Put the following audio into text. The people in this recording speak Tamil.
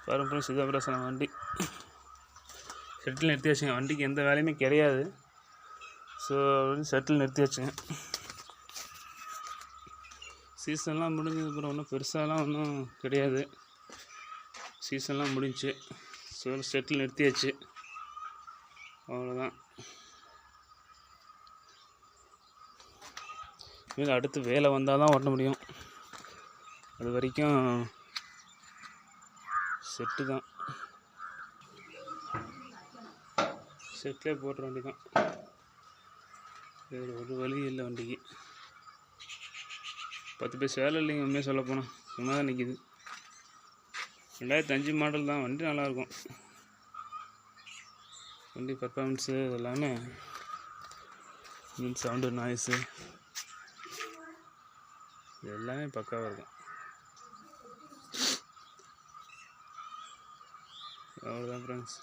பாருங்க ஃப்ரெண்ட்ஸ், இதான் பிரச்சனை. வண்டி செட்டில் நிறுத்தி வச்சுங்க. வண்டிக்கு எந்த வேலையுமே கிடையாது. ஸோ செட்டில் நிறுத்தி வச்சுங்க. சீசன்லாம் முடிஞ்சதுக்கப்புறம் ஒன்றும் பெருசாலாம் ஒன்றும் கிடையாது. சீசன்லாம் முடிஞ்சு. ஸோ செட்டில் நிறுத்தியாச்சு, அவ்வளோதான். மேலே அடுத்து வேலை வந்தால் தான் ஓட்ட முடியும். அது வரைக்கும் செட்டு தான். செட்டிலே போட்டுற வண்டி தான். வேறு ஒரு வழி இல்லை வண்டிக்கு. 10 பைசா வேலை இல்லைங்க. உண்மையாக சொல்ல போனால் சும்மா தான் நிற்கிது. 2005 மாடல் தான். வண்டி நல்லாயிருக்கும். வண்டி பர்ஃபார்மன்ஸு எல்லாமே, மீன் சவுண்டு, நாய்ஸு இது எல்லாமே பக்காவாக இருக்கும். அவ்வளோதான் ஃப்ரெண்ட்ஸ்.